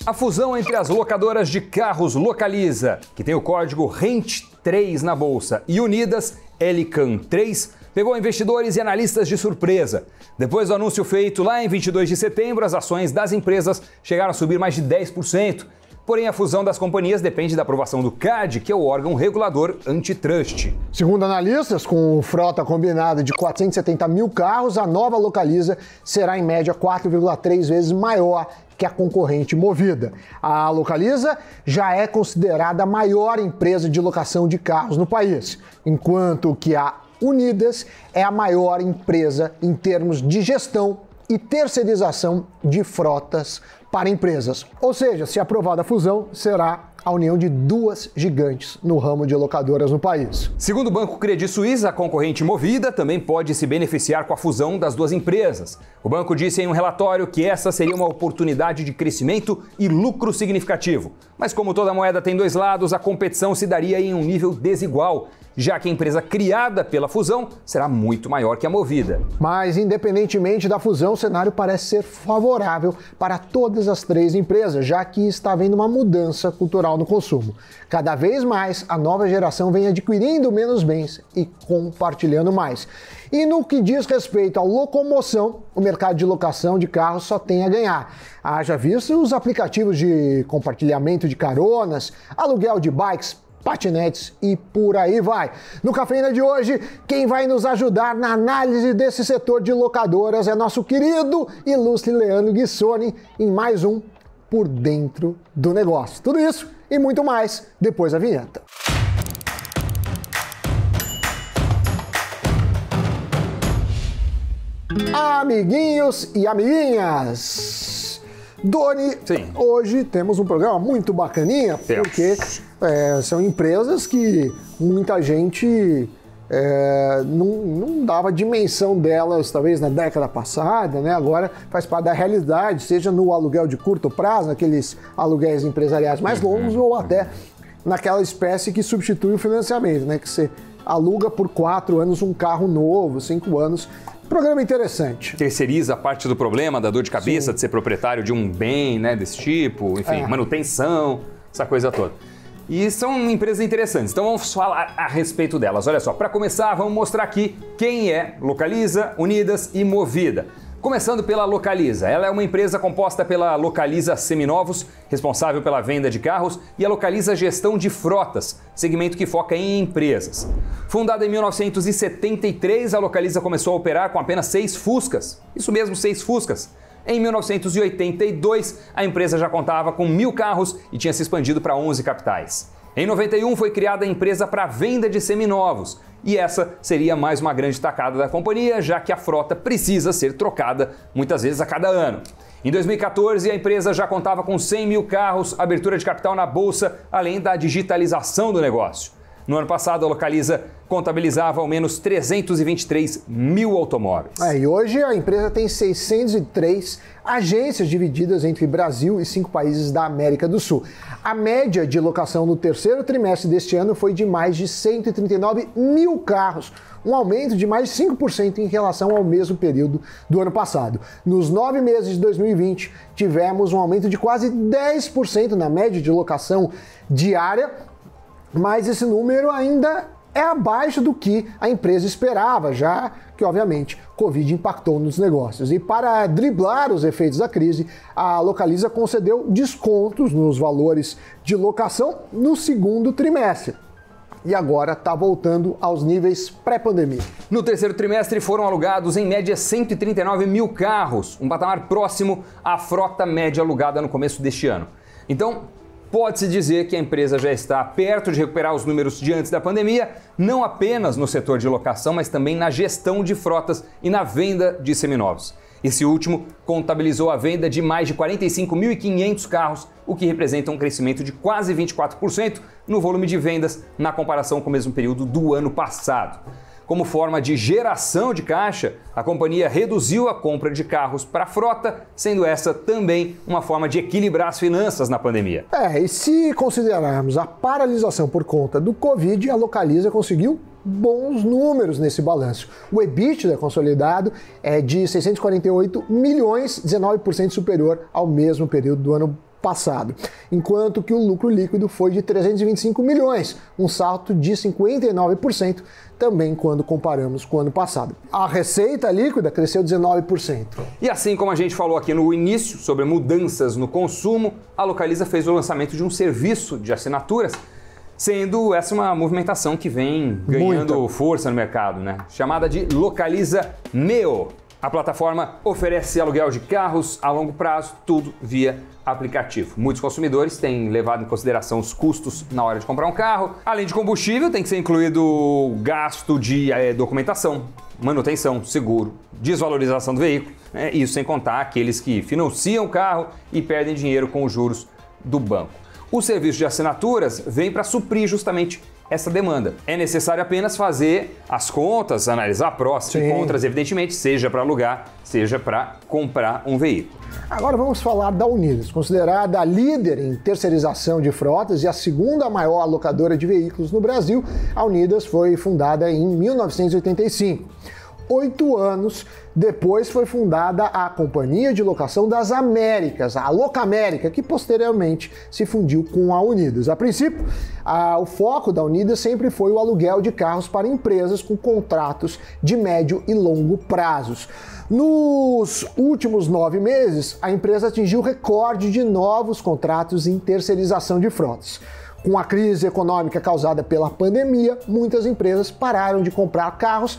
A fusão entre as locadoras de carros Localiza, que tem o código RENT3 na bolsa, e Unidas, LCAN3, pegou investidores e analistas de surpresa. Depois do anúncio feito lá em 22 de setembro, as ações das empresas chegaram a subir mais de 10%. Porém, a fusão das companhias depende da aprovação do CAD, que é o órgão regulador antitrust. Segundo analistas, com frota combinada de 470 mil carros, a nova Localiza será em média 4,3 vezes maior que a concorrente Movida. A Localiza já é considerada a maior empresa de locação de carros no país, enquanto que a Unidas é a maior empresa em termos de gestão e terceirização de frotas para empresas. Ou seja, se aprovada a fusão, será a união de duas gigantes no ramo de locadoras no país. Segundo o Banco Credit Suisse, a concorrente Movida também pode se beneficiar com a fusão das duas empresas. O banco disse em um relatório que essa seria uma oportunidade de crescimento e lucro significativo. Mas como toda moeda tem dois lados, a competição se daria em um nível desigual, já que a empresa criada pela fusão será muito maior que a Movida. Mas, independentemente da fusão, o cenário parece ser favorável para todas as três empresas, já que está havendo uma mudança cultural no consumo. Cada vez mais, a nova geração vem adquirindo menos bens e compartilhando mais. E no que diz respeito à locomoção, o mercado de locação de carros só tem a ganhar. Haja visto os aplicativos de compartilhamento de caronas, aluguel de bikes, patinetes e por aí vai. No Cafeína de hoje, quem vai nos ajudar na análise desse setor de locadoras é nosso querido ilustre Leandro Guissoni em mais um Por Dentro do Negócio. Tudo isso e muito mais depois da vinheta. Amiguinhos e amiguinhas, Doni, sim, hoje temos um programa muito bacaninha, porque são empresas que muita gente não dava dimensão delas, talvez na década passada, né? Agora faz parte da realidade, seja no aluguel de curto prazo, naqueles aluguéis empresariais mais longos, ou até naquela espécie que substitui o financiamento, né? Que você aluga por 4 anos um carro novo, 5 anos. Programa interessante. Terceiriza a parte do problema, da dor de cabeça, de ser proprietário de um bem, né, desse tipo, enfim, manutenção, essa coisa toda. E são empresas interessantes, então vamos falar a respeito delas. Olha só, para começar, vamos mostrar aqui quem é Localiza, Unidas e Movida. Começando pela Localiza, ela é uma empresa composta pela Localiza Seminovos, responsável pela venda de carros, e a Localiza Gestão de Frotas, segmento que foca em empresas. Fundada em 1973, a Localiza começou a operar com apenas 6 Fuscas, isso mesmo, 6 Fuscas. Em 1982, a empresa já contava com 1.000 carros e tinha se expandido para 11 capitais. Em 91, foi criada a empresa para venda de seminovos. E essa seria mais uma grande tacada da companhia, já que a frota precisa ser trocada muitas vezes a cada ano. Em 2014, a empresa já contava com 100.000 carros, abertura de capital na bolsa, além da digitalização do negócio. No ano passado, a Localiza contabilizava ao menos 323 mil automóveis. E hoje a empresa tem 603 agências divididas entre Brasil e 5 países da América do Sul. A média de locação no terceiro trimestre deste ano foi de mais de 139 mil carros, um aumento de mais de 5% em relação ao mesmo período do ano passado. Nos 9 meses de 2020, tivemos um aumento de quase 10% na média de locação diária, mas esse número ainda é abaixo do que a empresa esperava, já que, obviamente, Covid impactou nos negócios. E para driblar os efeitos da crise, a Localiza concedeu descontos nos valores de locação no segundo trimestre. E agora está voltando aos níveis pré-pandemia. No terceiro trimestre foram alugados em média 139 mil carros, um patamar próximo à frota média alugada no começo deste ano. Então, pode-se dizer que a empresa já está perto de recuperar os números de antes da pandemia, não apenas no setor de locação, mas também na gestão de frotas e na venda de seminovos. Esse último contabilizou a venda de mais de 45.500 carros, o que representa um crescimento de quase 24% no volume de vendas na comparação com o mesmo período do ano passado. Como forma de geração de caixa, a companhia reduziu a compra de carros para a frota, sendo essa também uma forma de equilibrar as finanças na pandemia. E se considerarmos a paralisação por conta do Covid, a Localiza conseguiu bons números nesse balanço. O EBITDA consolidado é de 648 milhões, 19% superior ao mesmo período do ano passado, enquanto que o lucro líquido foi de 325 milhões, um salto de 59%, também quando comparamos com o ano passado. A receita líquida cresceu 19%. E assim como a gente falou aqui no início sobre mudanças no consumo, a Localiza fez o lançamento de um serviço de assinaturas, sendo essa uma movimentação que vem ganhando força no mercado, né? Chamada de Localiza Neo. A plataforma oferece aluguel de carros a longo prazo, tudo via aplicativo. Muitos consumidores têm levado em consideração os custos na hora de comprar um carro. Além de combustível, tem que ser incluído o gasto de documentação, manutenção, seguro, desvalorização do veículo. Isso sem contar aqueles que financiam o carro e perdem dinheiro com os juros do banco. O serviço de assinaturas vem para suprir justamente essa demanda. É necessário apenas fazer as contas, analisar prós e contras, evidentemente, seja para alugar, seja para comprar um veículo. Agora vamos falar da Unidas, considerada a líder em terceirização de frotas e a segunda maior alocadora de veículos no Brasil. A Unidas foi fundada em 1985. 8 anos depois foi fundada a Companhia de Locação das Américas, a Locamérica, que posteriormente se fundiu com a Unidas. A princípio, o foco da Unidas sempre foi o aluguel de carros para empresas com contratos de médio e longo prazos. Nos últimos 9 meses, a empresa atingiu recorde de novos contratos em terceirização de frotas. Com a crise econômica causada pela pandemia, muitas empresas pararam de comprar carros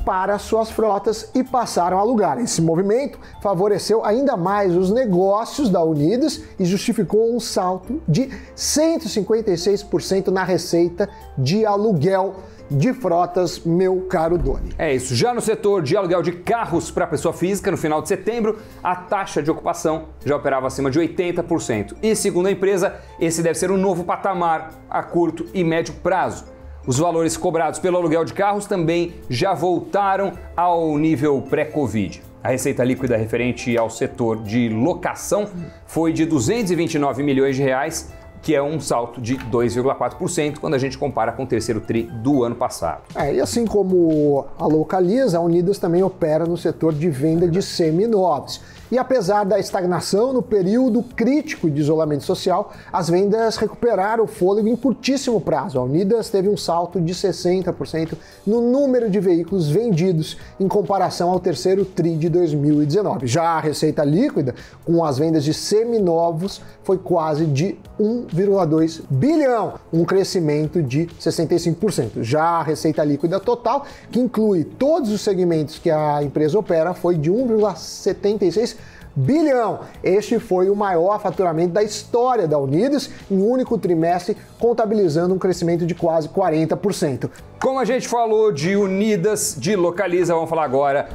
para suas frotas e passaram a alugar. Esse movimento favoreceu ainda mais os negócios da Unidas e justificou um salto de 156% na receita de aluguel de frotas, meu caro Doni. É isso. Já no setor de aluguel de carros para pessoa física, no final de setembro, a taxa de ocupação já operava acima de 80%. E segundo a empresa, esse deve ser um novo patamar a curto e médio prazo. Os valores cobrados pelo aluguel de carros também já voltaram ao nível pré-Covid. A receita líquida referente ao setor de locação foi de 229 milhões de reais, que é um salto de 2,4% quando a gente compara com o terceiro tri do ano passado. E assim como a Localiza, a Unidas também opera no setor de venda de seminovos. E apesar da estagnação no período crítico de isolamento social, as vendas recuperaram o fôlego em curtíssimo prazo. A Unidas teve um salto de 60% no número de veículos vendidos em comparação ao terceiro tri de 2019. Já a receita líquida, com as vendas de seminovos, foi quase de 1,2 bilhão, um crescimento de 65%. Já a receita líquida total, que inclui todos os segmentos que a empresa opera, foi de 1,76 bilhão. Este foi o maior faturamento da história da Unidas em um único trimestre, contabilizando um crescimento de quase 40%. Como a gente falou de Unidas, de Localiza, vamos falar agora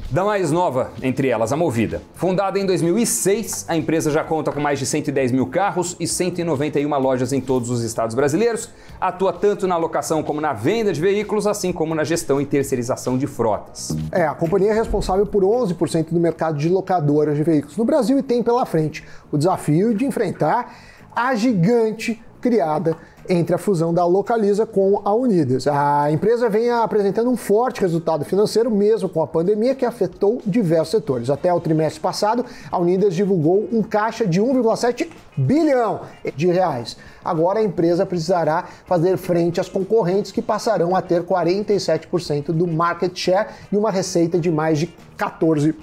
da mais nova entre elas, a Movida. Fundada em 2006, a empresa já conta com mais de 110 mil carros e 191 lojas em todos os estados brasileiros. Atua tanto na locação como na venda de veículos, assim como na gestão e terceirização de frotas. A companhia é responsável por 11% do mercado de locadoras de veículos no Brasil e tem pela frente o desafio de enfrentar a gigante criada entre a fusão da Localiza com a Unidas. A empresa vem apresentando um forte resultado financeiro, mesmo com a pandemia, que afetou diversos setores. Até o trimestre passado, a Unidas divulgou um caixa de 1,7 bilhão de reais. Agora a empresa precisará fazer frente às concorrentes, que passarão a ter 47% do market share e uma receita de mais de 14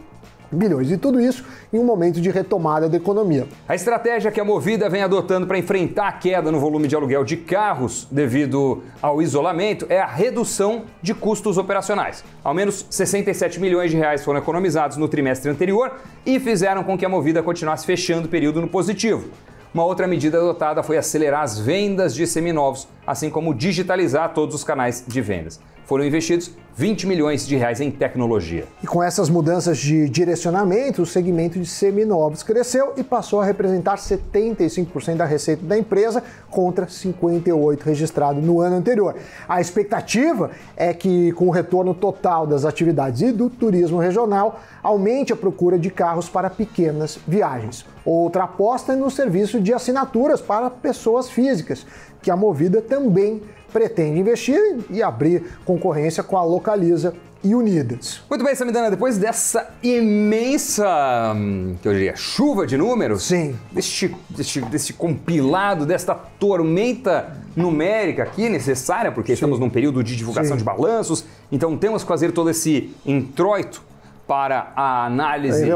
bilhões. E tudo isso em um momento de retomada da economia. A estratégia que a Movida vem adotando para enfrentar a queda no volume de aluguel de carros devido ao isolamento é a redução de custos operacionais. Ao menos 67 milhões de reais foram economizados no trimestre anterior e fizeram com que a Movida continuasse fechando o período no positivo. Uma outra medida adotada foi acelerar as vendas de seminovos, assim como digitalizar todos os canais de vendas. Foram investidos 20 milhões de reais em tecnologia. E com essas mudanças de direcionamento, o segmento de seminovos cresceu e passou a representar 75% da receita da empresa, contra 58% registrado no ano anterior. A expectativa é que, com o retorno total das atividades e do turismo regional, aumente a procura de carros para pequenas viagens. Outra aposta é no serviço de assinaturas para pessoas físicas, que a Movida também pretende investir e abrir concorrência com a Localiza e unidas. Muito bem, Samidana, depois dessa imensa, que eu diria, chuva de números, sim, deste compilado, desta tormenta numérica aqui necessária, porque sim, estamos num período de divulgação sim, de balanços, então temos que fazer todo esse introito para a análise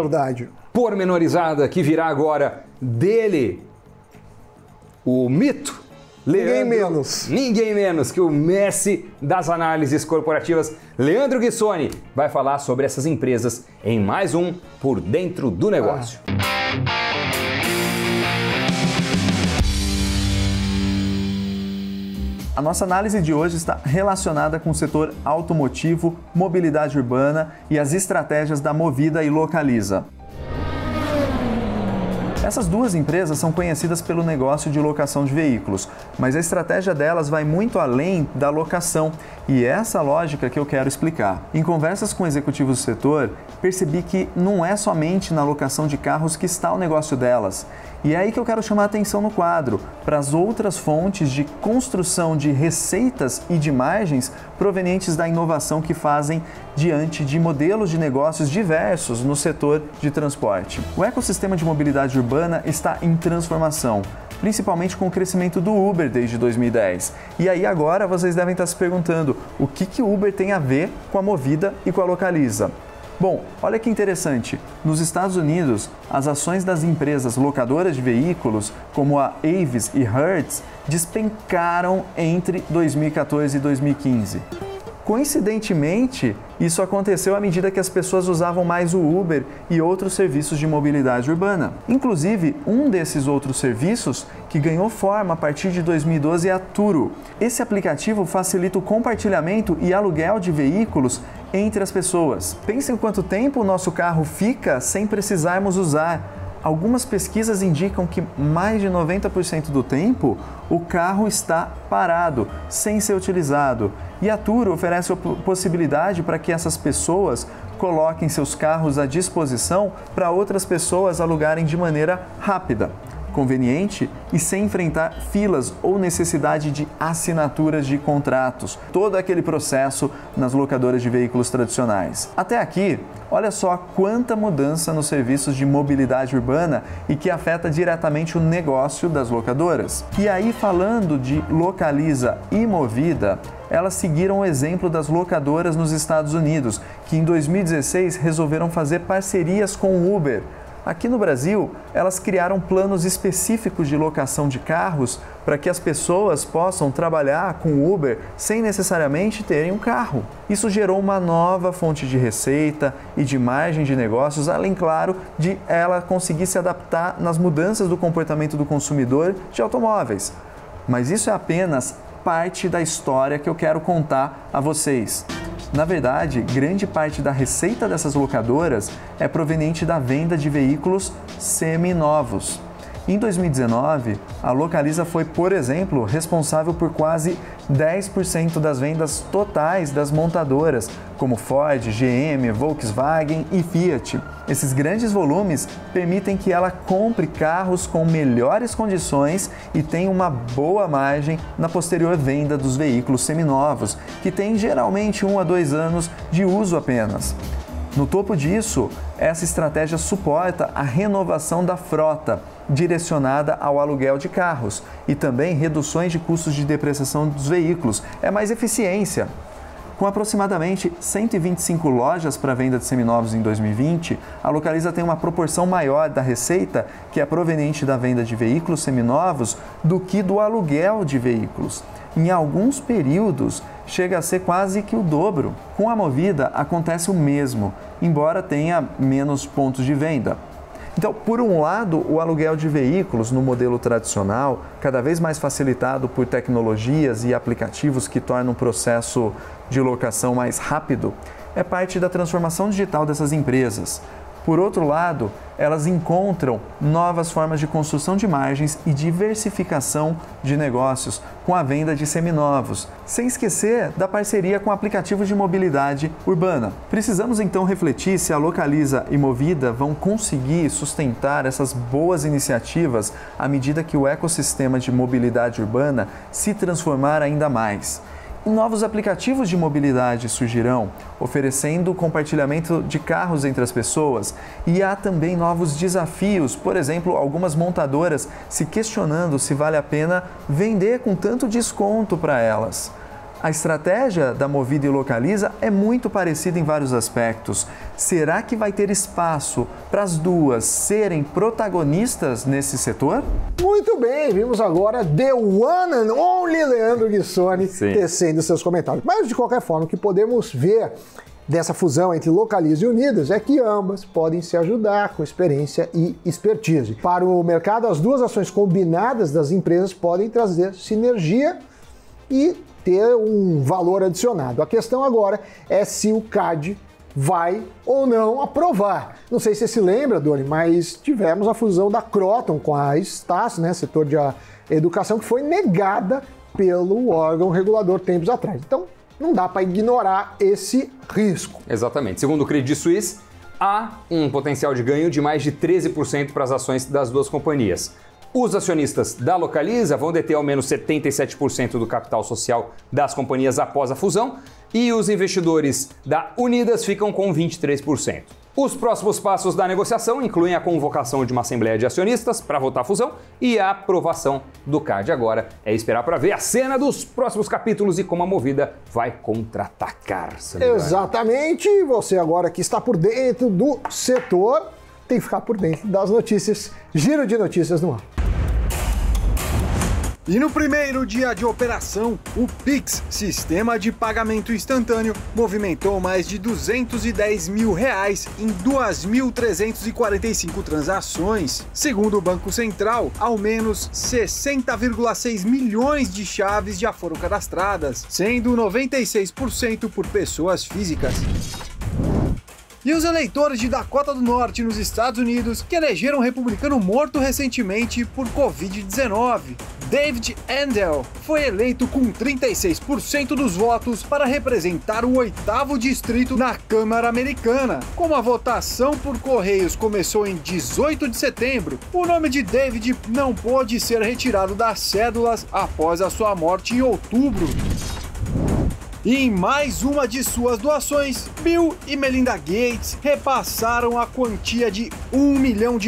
pormenorizada que virá agora dele, o mito, ninguém menos que o Messi das análises corporativas, Leandro Guissoni, vai falar sobre essas empresas em mais um Por Dentro do Negócio. A nossa análise de hoje está relacionada com o setor automotivo, mobilidade urbana e as estratégias da Movida e Localiza. Essas duas empresas são conhecidas pelo negócio de locação de veículos, mas a estratégia delas vai muito além da locação e é essa lógica que eu quero explicar. Em conversas com executivos do setor, percebi que não é somente na locação de carros que está o negócio delas. E é aí que eu quero chamar a atenção no quadro, para as outras fontes de construção de receitas e de margens provenientes da inovação que fazem diante de modelos de negócios diversos no setor de transporte. O ecossistema de mobilidade urbana está em transformação, principalmente com o crescimento do Uber desde 2010. E aí agora vocês devem estar se perguntando o que o Uber tem a ver com a Movida e com a Localiza. Bom, olha que interessante, nos Estados Unidos, as ações das empresas locadoras de veículos, como a Avis e Hertz, despencaram entre 2014 e 2015. Coincidentemente, isso aconteceu à medida que as pessoas usavam mais o Uber e outros serviços de mobilidade urbana. Inclusive, um desses outros serviços que ganhou forma a partir de 2012 é a Turo. Esse aplicativo facilita o compartilhamento e aluguel de veículos entre as pessoas. Pense em quanto tempo o nosso carro fica sem precisarmos usar. Algumas pesquisas indicam que mais de 90% do tempo o carro está parado, sem ser utilizado. E a Turo oferece a possibilidade para que essas pessoas coloquem seus carros à disposição para outras pessoas alugarem de maneira rápida, conveniente e sem enfrentar filas ou necessidade de assinaturas de contratos. Todo aquele processo nas locadoras de veículos tradicionais. Até aqui, olha só quanta mudança nos serviços de mobilidade urbana e que afeta diretamente o negócio das locadoras. E aí, falando de Localiza e Movida, elas seguiram o exemplo das locadoras nos Estados Unidos, que em 2016 resolveram fazer parcerias com o Uber. Aqui no Brasil, elas criaram planos específicos de locação de carros para que as pessoas possam trabalhar com o Uber sem necessariamente terem um carro. Isso gerou uma nova fonte de receita e de margem de negócios, além, claro, de ela conseguir se adaptar nas mudanças do comportamento do consumidor de automóveis. Mas isso é apenas parte da história que eu quero contar a vocês. Na verdade, grande parte da receita dessas locadoras é proveniente da venda de veículos seminovos. Em 2019, a Localiza foi, por exemplo, responsável por quase 10% das vendas totais das montadoras, como Ford, GM, Volkswagen e Fiat. Esses grandes volumes permitem que ela compre carros com melhores condições e tenha uma boa margem na posterior venda dos veículos seminovos, que têm geralmente 1 a 2 anos de uso apenas. No topo disso, essa estratégia suporta a renovação da frota, direcionada ao aluguel de carros, e também reduções de custos de depreciação dos veículos. É mais eficiência. Com aproximadamente 125 lojas para venda de seminovos em 2020, a Localiza tem uma proporção maior da receita que é proveniente da venda de veículos seminovos do que do aluguel de veículos. Em alguns períodos, chega a ser quase que o dobro. Com a Movida, acontece o mesmo, embora tenha menos pontos de venda. Então, por um lado, o aluguel de veículos no modelo tradicional, cada vez mais facilitado por tecnologias e aplicativos que tornam o processo de locação mais rápido, é parte da transformação digital dessas empresas. Por outro lado, elas encontram novas formas de construção de margens e diversificação de negócios com a venda de seminovos, sem esquecer da parceria com aplicativos de mobilidade urbana. Precisamos então refletir se a Localiza e Movida vão conseguir sustentar essas boas iniciativas à medida que o ecossistema de mobilidade urbana se transformar ainda mais. Novos aplicativos de mobilidade surgirão, oferecendo compartilhamento de carros entre as pessoas, e há também novos desafios, por exemplo, algumas montadoras se questionando se vale a pena vender com tanto desconto para elas. A estratégia da Movida e Localiza é muito parecida em vários aspectos. Será que vai ter espaço para as duas serem protagonistas nesse setor? Muito bem, vimos agora The One and Only Leandro Guissoni tecendo seus comentários. Mas, de qualquer forma, o que podemos ver dessa fusão entre Localiza e Unidas é que ambas podem se ajudar com experiência e expertise. Para o mercado, as duas ações combinadas das empresas podem trazer sinergia e ter um valor adicionado. A questão agora é se o CAD vai ou não aprovar. Não sei se você se lembra, Doni, mas tivemos a fusão da Croton com a Estácio, né, setor de educação, que foi negada pelo órgão regulador tempos atrás. Então, não dá para ignorar esse risco. Exatamente. Segundo o Credit Suisse, há um potencial de ganho de mais de 13% para as ações das duas companhias. Os acionistas da Localiza vão deter ao menos 77% do capital social das companhias após a fusão e os investidores da Unidas ficam com 23%. Os próximos passos da negociação incluem a convocação de uma assembleia de acionistas para votar a fusão e a aprovação do CAD. Agora é esperar para ver a cena dos próximos capítulos e como a Movida vai contra-atacar. Exatamente. Você agora que está por dentro do setor tem que ficar por dentro das notícias. Giro de notícias no ar. E no primeiro dia de operação, o Pix, sistema de pagamento instantâneo, movimentou mais de R$210 mil em 2.345 transações. Segundo o Banco Central, ao menos 60,6 milhões de chaves já foram cadastradas, sendo 96% por pessoas físicas. E os eleitores de Dakota do Norte, nos Estados Unidos, que elegeram um republicano morto recentemente por Covid-19. David Endell foi eleito com 36% dos votos para representar o 8º distrito na Câmara Americana. Como a votação por correios começou em 18 de setembro, o nome de David não pôde ser retirado das cédulas após a sua morte em outubro. E em mais uma de suas doações, Bill e Melinda Gates repassaram a quantia de $1 milhão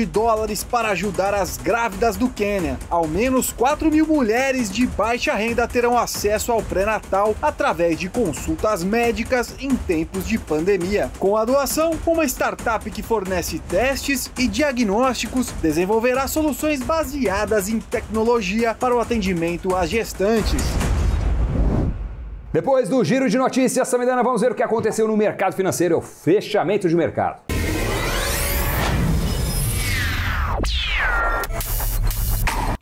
para ajudar as grávidas do Quênia. Ao menos 4 mil mulheres de baixa renda terão acesso ao pré-natal através de consultas médicas em tempos de pandemia. Com a doação, uma startup que fornece testes e diagnósticos desenvolverá soluções baseadas em tecnologia para o atendimento às gestantes. Depois do giro de notícias, Samidana, vamos ver o que aconteceu no mercado financeiro, é o fechamento de mercado.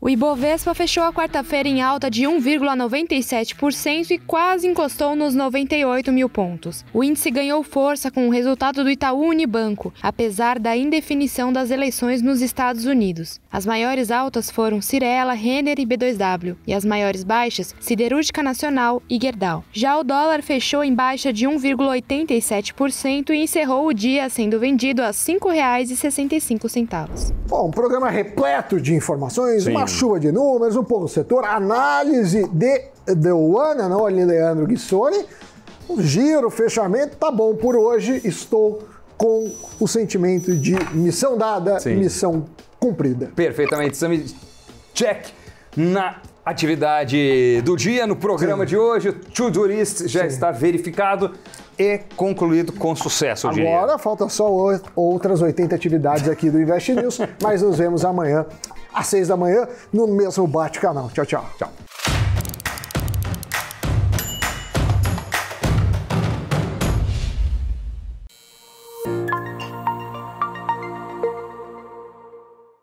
O Ibovespa fechou a quarta-feira em alta de 1,97% e quase encostou nos 98 mil pontos. O índice ganhou força com o resultado do Itaú Unibanco, apesar da indefinição das eleições nos Estados Unidos. As maiores altas foram Cyrela, Renner e B2W, e as maiores baixas, Siderúrgica Nacional e Gerdau. Já o dólar fechou em baixa de 1,87% e encerrou o dia sendo vendido a R$ 5,65. Bom, um programa repleto de informações, uma chuva de números, um pouco do setor, análise de The One and Only Leandro Guissoni. O giro, fechamento, tá bom por hoje. Estou com o sentimento de missão dada, missão cumprida. Perfeitamente, Sami. Check na atividade do dia, no programa de hoje. O To-Do List já está verificado e concluído com sucesso, eu diria. Agora falta só outras 80 atividades aqui do Invest News, mas nos vemos amanhã às 6 da manhã no mesmo Bate-Canal. Tchau, tchau. Tchau.